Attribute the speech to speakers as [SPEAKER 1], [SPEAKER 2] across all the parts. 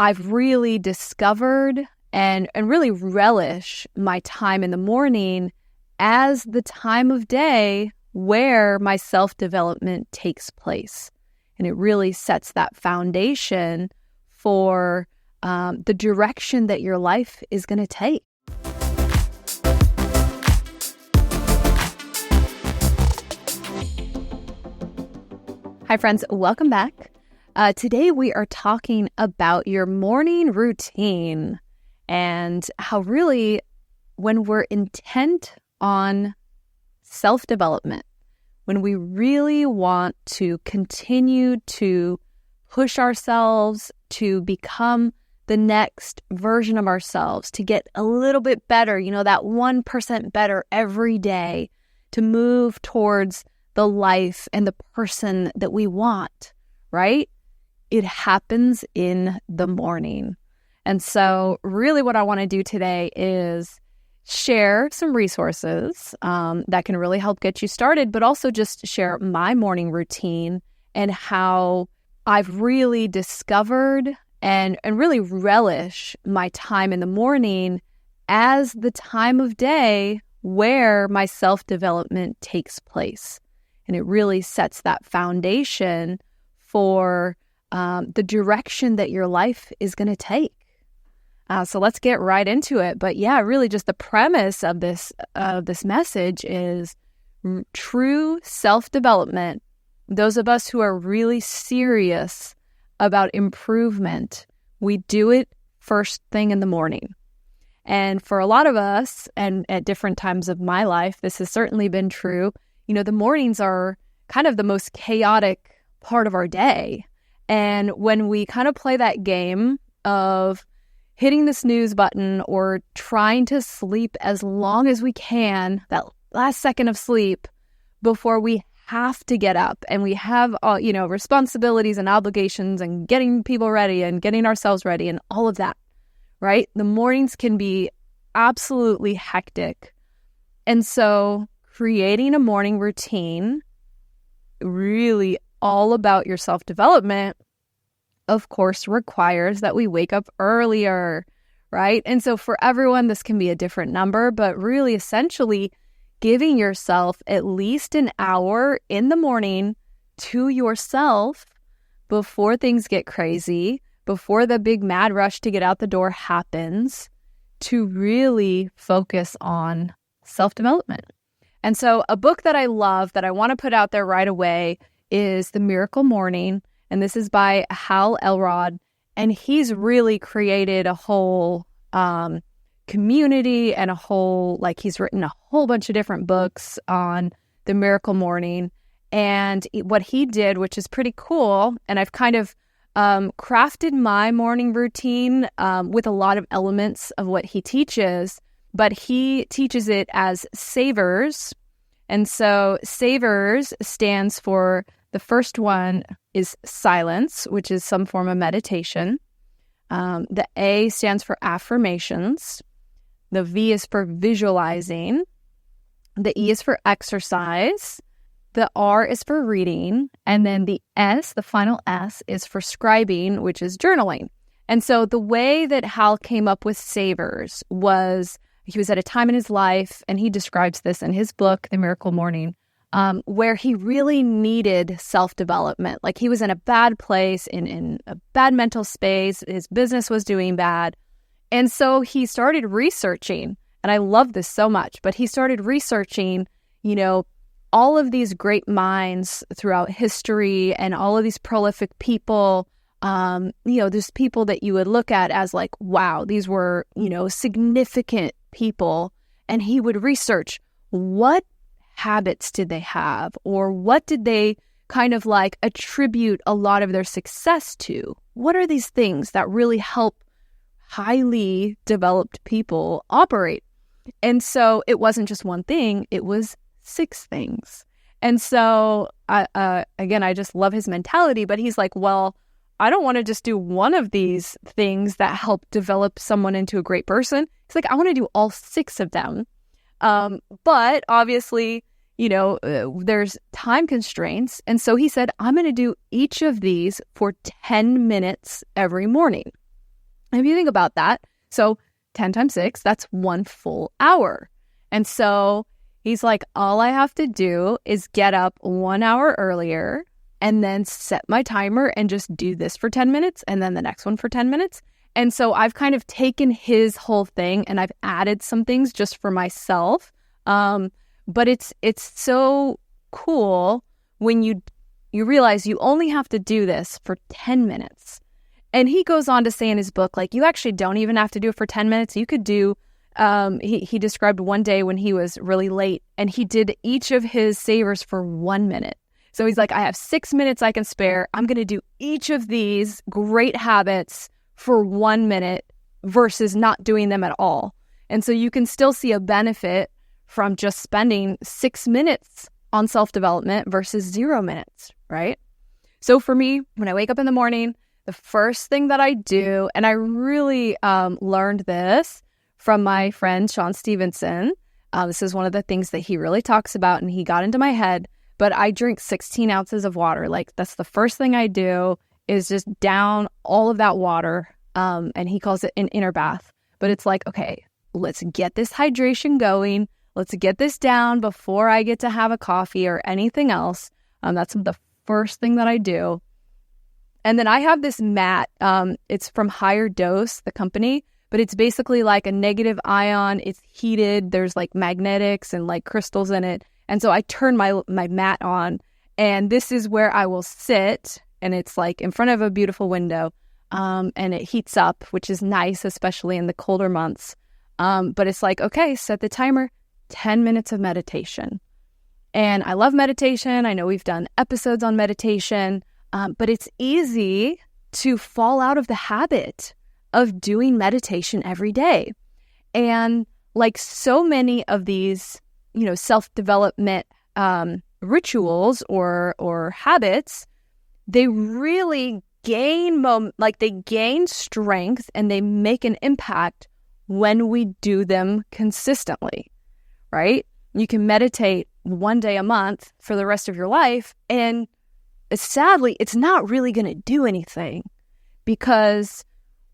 [SPEAKER 1] I've really discovered and really relish my time in the morning as the time of day where my self-development takes place. And it really sets that foundation for the direction that your life is going to take. Hi, friends. Welcome back. Today, we are talking about your morning routine and how really when we're intent on self-development, when we really want to continue to push ourselves to become the next version of ourselves, to get a little bit better, that 1% better every day, to move towards the life and the person that we want, right? It happens in the morning. And so really what I want to do today is share some resources that can really help get you started, but also just share my morning routine and how I've really discovered and really relish my time in the morning as the time of day where my self-development takes place. And it really sets that foundation for the direction that your life is going to take. So let's get right into it. But yeah, really just the premise of this message is true self-development. Those of us who are really serious about improvement, we do it first thing in the morning. And for a lot of us, and at different times of my life, this has certainly been true, the mornings are kind of the most chaotic part of our day. And when we kind of play that game of hitting the snooze button or trying to sleep as long as we can, that last second of sleep before we have to get up and we have, responsibilities and obligations and getting people ready and getting ourselves ready and all of that, right? The mornings can be absolutely hectic. And so creating a morning routine, really all about your self-development, of course, requires that we wake up earlier, right? And so for everyone, this can be a different number, but really essentially giving yourself at least an hour in the morning to yourself before things get crazy, before the big mad rush to get out the door happens, to really focus on self-development. And so a book that I love that I want to put out there right away is The Miracle Morning. And this is by Hal Elrod. And he's really created a whole community and he's written a whole bunch of different books on The Miracle Morning. And what he did, which is pretty cool, and I've kind of crafted my morning routine with a lot of elements of what he teaches, but he teaches it as SAVERS. And so SAVERS stands for, the first one is silence, which is some form of meditation. The A stands for affirmations. The V is for visualizing. The E is for exercise. The R is for reading. And then the S, the final S, is for scribing, which is journaling. And so the way that Hal came up with SAVERS was, he was at a time in his life, and he describes this in his book, The Miracle Morning, where he really needed self-development. Like he was in a bad place, in a bad mental space. His business was doing bad. And so he started researching, and I love this so much, but he started researching, all of these great minds throughout history and all of these prolific people, there's people that you would look at as like, wow, these were, significant people. And he would research what habits did they have, or what did they kind of like attribute a lot of their success to? What are these things that really help highly developed people operate? And so it wasn't just one thing, it was 6 things. And so, again, I just love his mentality, but he's like, well, I don't want to just do one of these things that help develop someone into a great person. He's like, I want to do all 6 of them. But obviously, there's time constraints. And so he said, I'm going to do each of these for 10 minutes every morning. If you think about that, so 10 times 6, that's 1 full hour. And so he's like, all I have to do is get up 1 hour earlier and then set my timer and just do this for 10 minutes and then the next one for 10 minutes. And so I've kind of taken his whole thing and I've added some things just for myself. But it's so cool when you realize you only have to do this for 10 minutes. And he goes on to say in his book, like, you actually don't even have to do it for 10 minutes. You could do, he described one day when he was really late and he did each of his savers for 1 minute. So he's like, I have 6 minutes I can spare. I'm going to do each of these great habits for 1 minute versus not doing them at all. And so you can still see a benefit from just spending 6 minutes on self-development versus 0 minutes, right? So for me, when I wake up in the morning, the first thing that I do, and I really learned this from my friend Sean Stevenson. This is one of the things that he really talks about, and he got into my head. But I drink 16 ounces of water. Like, that's the first thing I do is just down all of that water. And he calls it an inner bath. But it's like, okay, let's get this hydration going. Let's get this down before I get to have a coffee or anything else. That's the first thing that I do. And then I have this mat. It's from Higher Dose, the company. But it's basically like a negative ion. It's heated. There's like magnetics and like crystals in it. And so I turn my mat on, and this is where I will sit, and it's like in front of a beautiful window, and it heats up, which is nice, especially in the colder months. But it's like, okay, set the timer, 10 minutes of meditation. And I love meditation. I know we've done episodes on meditation, but it's easy to fall out of the habit of doing meditation every day. And like so many of these self-development rituals or habits, they really gain they gain strength and they make an impact when we do them consistently, right? You can meditate 1 day a month for the rest of your life, and sadly, it's not really going to do anything, because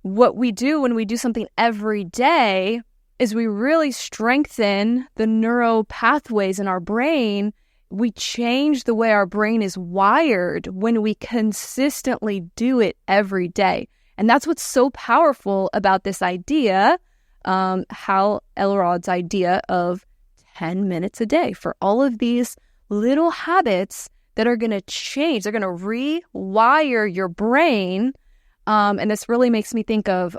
[SPEAKER 1] what we do when we do something every day is we really strengthen the neural pathways in our brain. We change the way our brain is wired when we consistently do it every day. And that's what's so powerful about this idea, Hal Elrod's idea of 10 minutes a day for all of these little habits that are going to change. They're going to rewire your brain. And this really makes me think of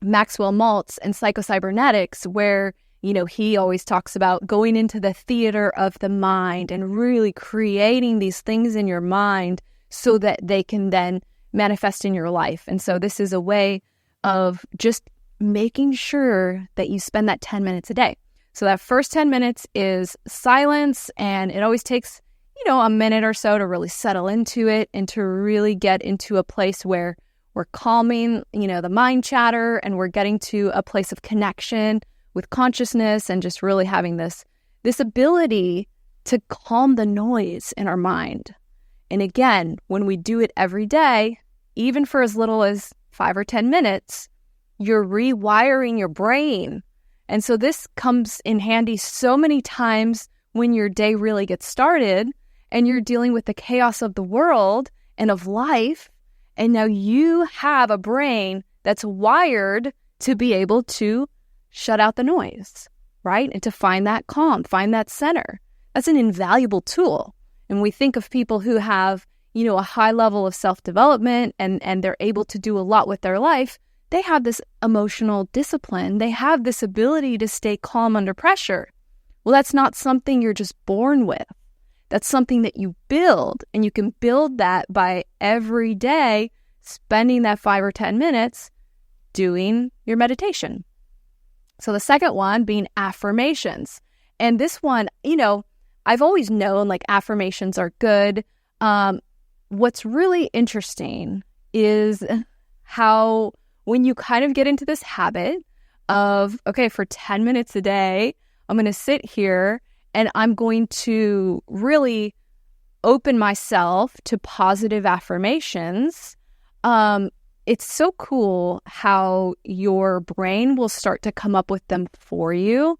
[SPEAKER 1] Maxwell Maltz and psychocybernetics, where, he always talks about going into the theater of the mind and really creating these things in your mind so that they can then manifest in your life. And so this is a way of just making sure that you spend that 10 minutes a day. So that first 10 minutes is silence, and it always takes, a minute or so to really settle into it and to really get into a place where we're calming, the mind chatter, and we're getting to a place of connection with consciousness and just really having this ability to calm the noise in our mind. And again, when we do it every day, even for as little as 5 or 10 minutes, you're rewiring your brain. And so this comes in handy so many times when your day really gets started and you're dealing with the chaos of the world and of life. And now you have a brain that's wired to be able to shut out the noise, right? And to find that calm, find that center. That's an invaluable tool. And we think of people who have, a high level of self-development and they're able to do a lot with their life. They have this emotional discipline. They have this ability to stay calm under pressure. Well, that's not something you're just born with. That's something that you build, and you can build that by every day spending that 5 or 10 minutes doing your meditation. So the second one being affirmations. And this one, I've always known like affirmations are good. What's really interesting is how when you kind of get into this habit of, okay, for 10 minutes a day, I'm going to sit here and I'm going to really open myself to positive affirmations. It it's so cool how your brain will start to come up with them for you.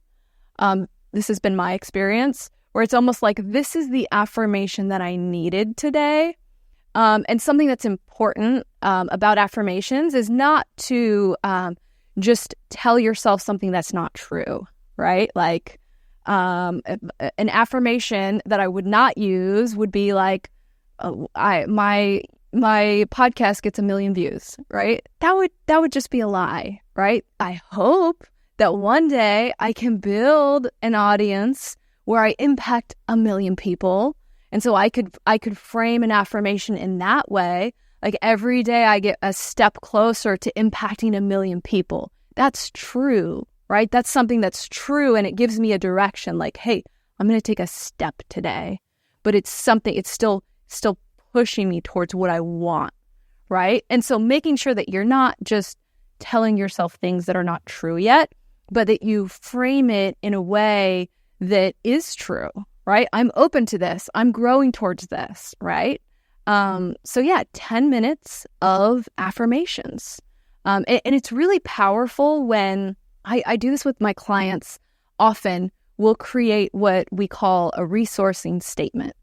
[SPEAKER 1] This has been my experience, where it's almost like, this is the affirmation that I needed today. And something that's important about affirmations is not to just tell yourself something that's not true, right? Like an affirmation that I would not use would be like, my podcast gets 1 million views, right? That would just be a lie, right? I hope that one day I can build an audience where I impact 1 million people. And so I could frame an affirmation in that way. Like every day I get a step closer to impacting 1 million people. That's true, right? That's something that's true. And it gives me a direction like, hey, I'm going to take a step today. But it's still pushing me towards what I want, right? And so making sure that you're not just telling yourself things that are not true yet, but that you frame it in a way that is true, right? I'm open to this. I'm growing towards this, right? So yeah, 10 minutes of affirmations. And it's really powerful when I do this with my clients. Often we'll create what we call a resourcing statement.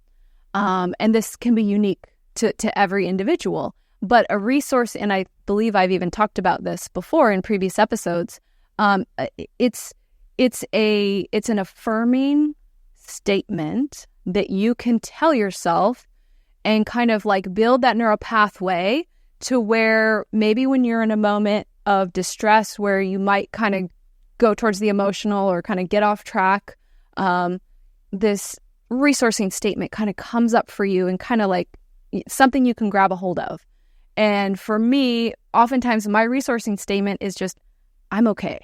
[SPEAKER 1] And this can be unique to every individual, but a resource, and I believe I've even talked about this before in previous episodes, it's an affirming statement that you can tell yourself and kind of like build that neural pathway to where maybe when you're in a moment of distress where you might kind of go towards the emotional or kind of get off track, this resourcing statement kind of comes up for you and kind of like something you can grab a hold of. And for me, oftentimes my resourcing statement is just, I'm okay.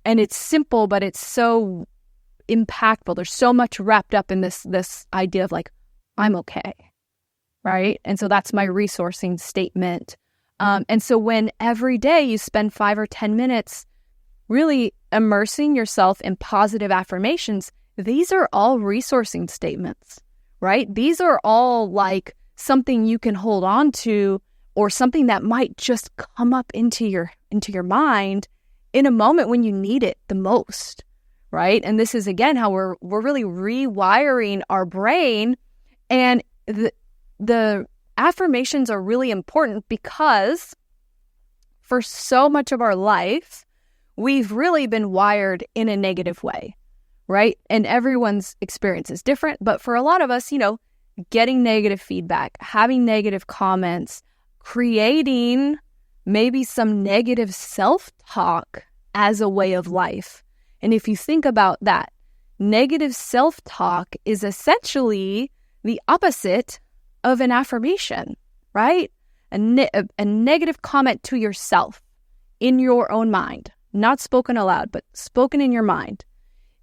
[SPEAKER 1] And it's simple, but it's so impactful. There's so much wrapped up in this idea of like, I'm okay, right? And so that's my resourcing statement. And so when every day you spend 5 or 10 minutes really immersing yourself in positive affirmations, these are all resourcing statements, right? These are all like something you can hold on to, or something that might just come up into your mind in a moment when you need it the most, right? And this is again how we're really rewiring our brain. And the affirmations are really important because for so much of our life, we've really been wired in a negative way, right? And everyone's experience is different. But for a lot of us, getting negative feedback, having negative comments, creating maybe some negative self-talk as a way of life. And if you think about that, negative self-talk is essentially the opposite of an affirmation, right? A negative comment to yourself in your own mind, not spoken aloud, but spoken in your mind,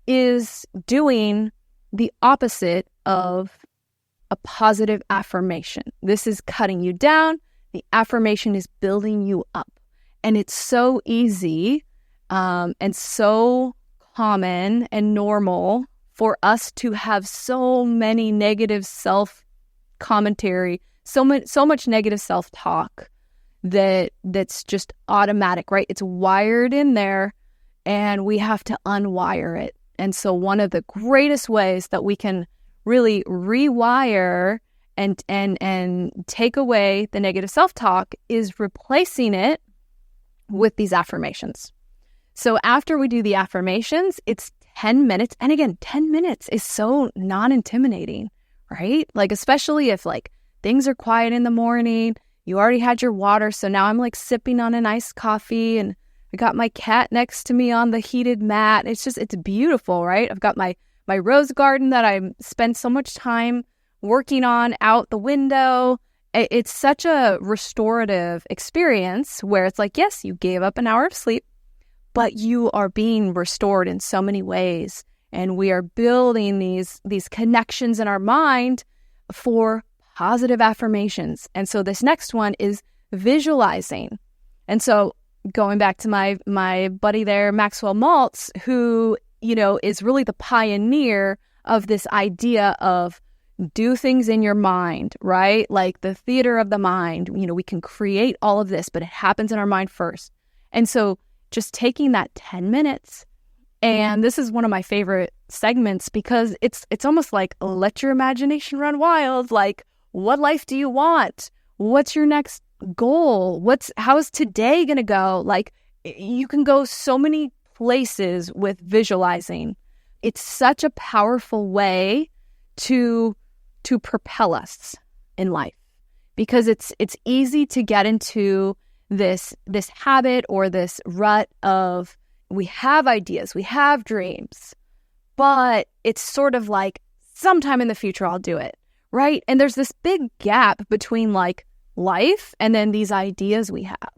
[SPEAKER 1] is doing the opposite of a positive affirmation. This is cutting you down. The affirmation is building you up. And it's so easy and so common and normal for us to have so many negative self-commentary, so much negative self-talk that's just automatic, right? It's wired in there and we have to unwire it. And so one of the greatest ways that we can really rewire and take away the negative self-talk is replacing it with these affirmations. So after we do the affirmations, it's 10 minutes. And again, 10 minutes is so non-intimidating, right? Like, especially if like things are quiet in the morning, you already had your water. So now I'm like sipping on a nice coffee and I got my cat next to me on the heated mat. It's beautiful, right? I've got my rose garden that I spent so much time working on out the window. It's such a restorative experience where it's like, yes, you gave up an hour of sleep, but you are being restored in so many ways. And we are building these connections in our mind for positive affirmations. And so this next one is visualizing. And so going back to my buddy there, Maxwell Maltz, who, is really the pioneer of this idea of do things in your mind, right? Like the theater of the mind. We can create all of this, but it happens in our mind first. And so just taking that 10 minutes, and this is one of my favorite segments because it's almost like let your imagination run wild. Like, what life do you want? What's your next goal? How is today going to go? Like, you can go so many places with visualizing. It's such a powerful way to propel us in life, because it's easy to get into this habit or this rut of, we have ideas, we have dreams, but it's sort of like sometime in the future I'll do it, right? And there's this big gap between like life and then these ideas we have.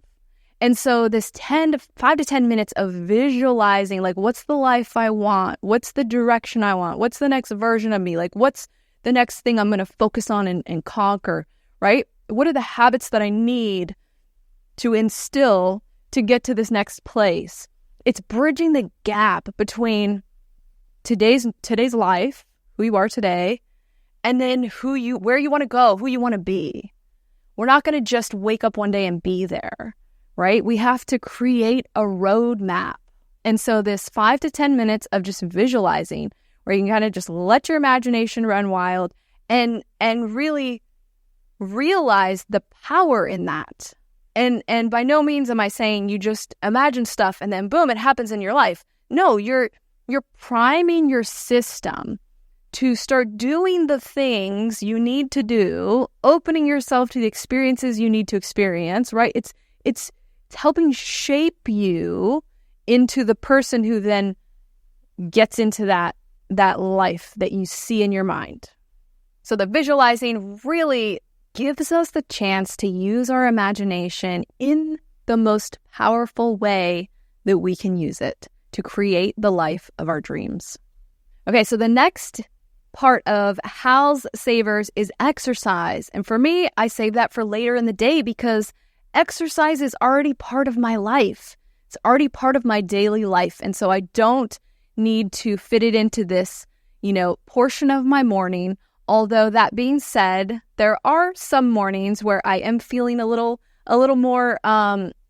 [SPEAKER 1] And so this 5 to 10 minutes of visualizing, like, what's the life I want? What's the direction I want? What's the next version of me? Like, what's the next thing I'm going to focus on and conquer, right? What are the habits that I need to instill to get to this next place? It's bridging the gap between today's life, who you are today, and then where you want to go, who you want to be. We're not going to just wake up one day and be there, right? We have to create a roadmap. And so this 5 to 10 minutes of just visualizing, where you can kind of just let your imagination run wild and really realize the power in that. And by no means am I saying you just imagine stuff and then boom, it happens in your life. No, you're priming your system to start doing the things you need to do, opening yourself to the experiences you need to experience, right? It's helping shape you into the person who then gets into that life that you see in your mind. So the visualizing really gives us the chance to use our imagination in the most powerful way that we can use it to create the life of our dreams. Okay, so the next part of Hal's Savers is exercise. And for me, I save that for later in the day because exercise is already part of my life. It's already part of my daily life. And so I don't need to fit it into this, portion of my morning. Although that being said, there are some mornings where I am feeling a little more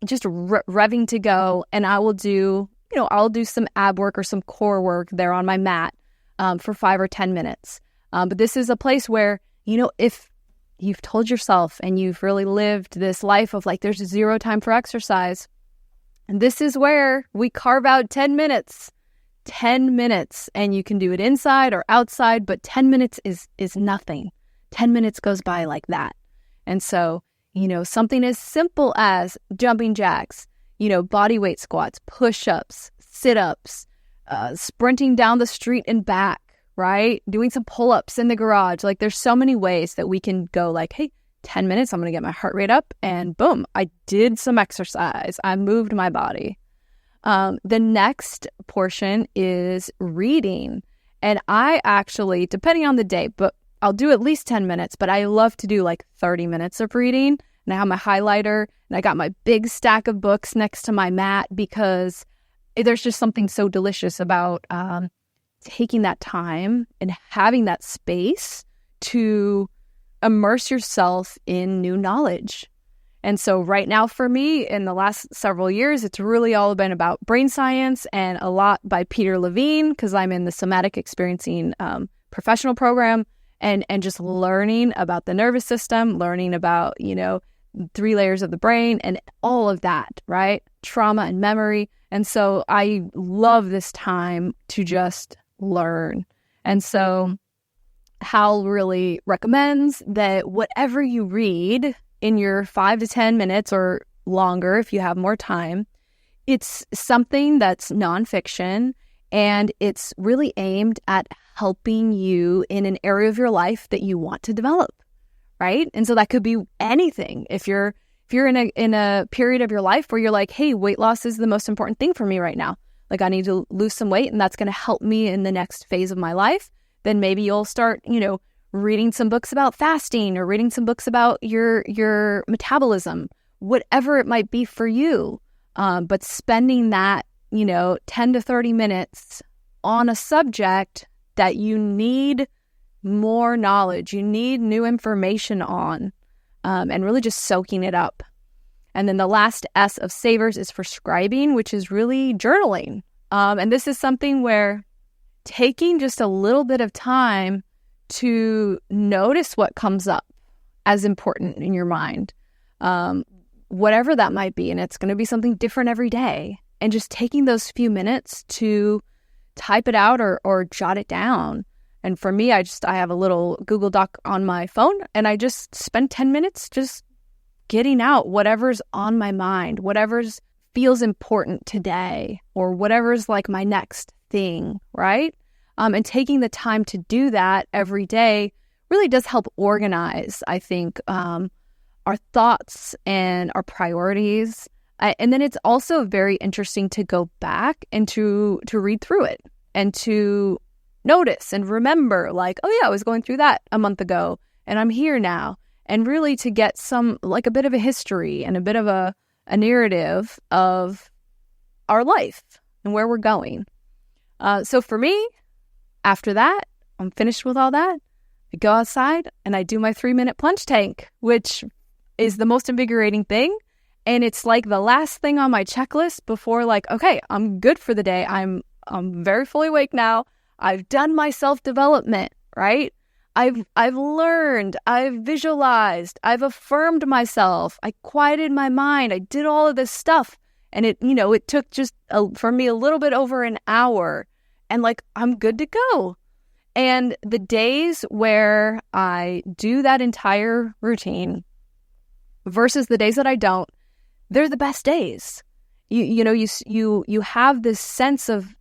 [SPEAKER 1] just revving to go, and I will do, I'll do some ab work or some core work there on my mat for 5 or 10 minutes. But this is a place where, if you've told yourself and you've really lived this life of like, there's zero time for exercise, and this is where we carve out 10 minutes. 10 minutes, and you can do it inside or outside, but 10 minutes is nothing. 10 minutes goes by like that. And so, something as simple as jumping jacks, body weight squats, push-ups, sit-ups, sprinting down the street and back, right? Doing some pull-ups in the garage. Like, there's so many ways that we can go like, hey, 10 minutes, I'm going to get my heart rate up, and boom, I did some exercise. I moved my body. The next portion is reading. And I actually, depending on the day, but I'll do at least 10 minutes, but I love to do like 30 minutes of reading. And I have my highlighter and I got my big stack of books next to my mat because there's just something so delicious about taking that time and having that space to immerse yourself in new knowledge. And so right now for me, in the last several years, it's really all been about brain science and a lot by Peter Levine, because I'm in the somatic experiencing professional program and just learning about the nervous system, learning about, 3 layers of the brain and all of that, right? Trauma and memory. And so I love this time to just learn. And so Hal really recommends that whatever you read in your 5 to 10 minutes or longer, if you have more time, it's something that's nonfiction, and it's really aimed at helping you in an area of your life that you want to develop, right? And so that could be anything. If you're in a period of your life where you're like, hey, weight loss is the most important thing for me right now. Like, I need to lose some weight, and that's going to help me in the next phase of my life. Then maybe you'll start, reading some books about fasting or reading some books about your metabolism, whatever it might be for you. But spending that, 10 to 30 minutes on a subject that you need more knowledge, you need new information on, and really just soaking it up. And then the last S of savers is for scribing, which is really journaling. And this is something where taking just a little bit of time to notice what comes up as important in your mind, whatever that might be. And it's going to be something different every day. And just taking those few minutes to type it out or jot it down. And for me, I have a little Google Doc on my phone, and I just spend 10 minutes just getting out whatever's on my mind, whatever's feels important today, or whatever's like my next thing, right? And taking the time to do that every day really does help organize, I think, our thoughts and our priorities. And then it's also very interesting to go back and to read through it and to notice and remember, like, oh yeah, I was going through that a month ago and I'm here now. And really to get some, like a bit of a history and a bit of a narrative of our life and where we're going. So for me, after that, I'm finished with all that. I go outside and I do my 3-minute plunge tank, which is the most invigorating thing. And it's like the last thing on my checklist before, like, okay, I'm good for the day. I'm very fully awake now. I've done my self-development, right? I've learned, I've visualized, I've affirmed myself, I quieted my mind, I did all of this stuff. And it took just for me a little bit over an hour, and like, I'm good to go. And the days where I do that entire routine versus the days that I don't, they're the best days. You have this sense of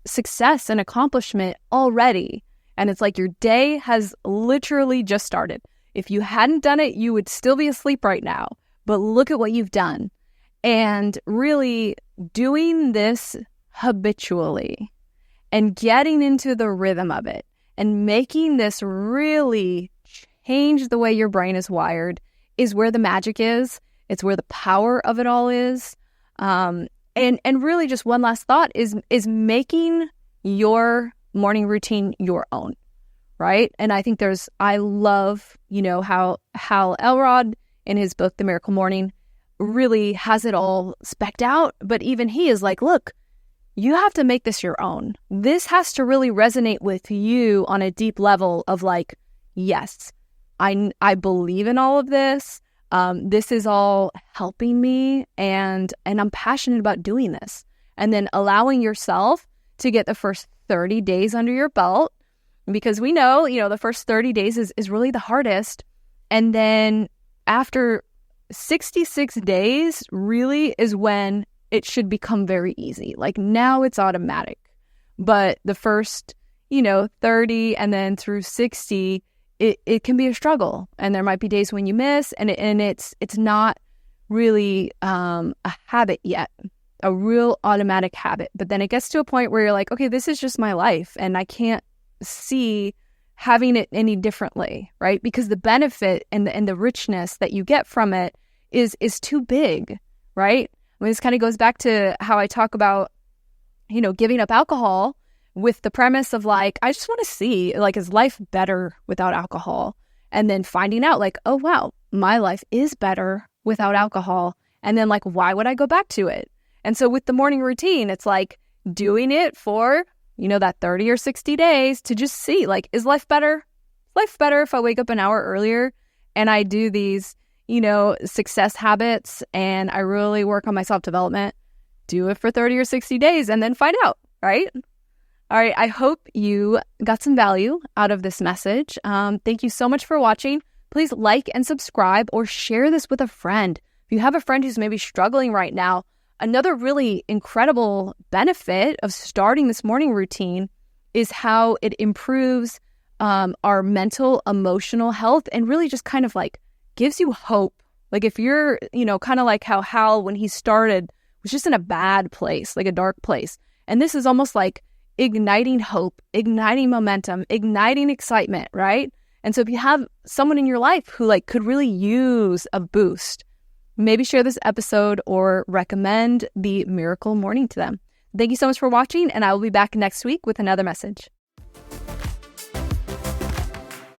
[SPEAKER 1] success and accomplishment already. And it's like your day has literally just started. If you hadn't done it, you would still be asleep right now. But look at what you've done. And really doing this habitually and getting into the rhythm of it and making this really change the way your brain is wired is where the magic is. It's where the power of it all is. And really just one last thought is making your morning routine your own, right? And I think I love, how Elrod in his book, The Miracle Morning, really has it all specced out. But even he is like, look, you have to make this your own. This has to really resonate with you on a deep level of like, yes, I believe in all of this. This is all helping me, and I'm passionate about doing this. And then allowing yourself to get the first 30 days under your belt, because we know, the first 30 days is really the hardest. And then after 66 days really is when it should become very easy. Like now it's automatic. But the first, 30 and then through 60, it can be a struggle. And there might be days when you miss, and it's not really a habit yet, a real automatic habit. But then it gets to a point where you're like, okay, this is just my life, and I can't see having it any differently, right? Because the benefit and the richness that you get from it is too big, right? I mean, this kind of goes back to how I talk about, giving up alcohol with the premise of like, I just want to see, like, is life better without alcohol? And then finding out like, oh, wow, my life is better without alcohol. And then like, why would I go back to it? And so with the morning routine, it's like doing it for, that 30 or 60 days to just see, like, is life better? Life better if I wake up an hour earlier and I do these, success habits and I really work on my self-development, do it for 30 or 60 days and then find out, right? All right, I hope you got some value out of this message. Thank you so much for watching. Please like and subscribe or share this with a friend. If you have a friend who's maybe struggling right now, another really incredible benefit of starting this morning routine is how it improves our mental, emotional health, and really just kind of like gives you hope. Like if you're, kind of like how Hal, when he started, was just in a bad place, like a dark place. And this is almost like igniting hope, igniting momentum, igniting excitement, right? And so if you have someone in your life who like could really use a boost, maybe share this episode or recommend the Miracle Morning to them. Thank you so much for watching, and I will be back next week with another message.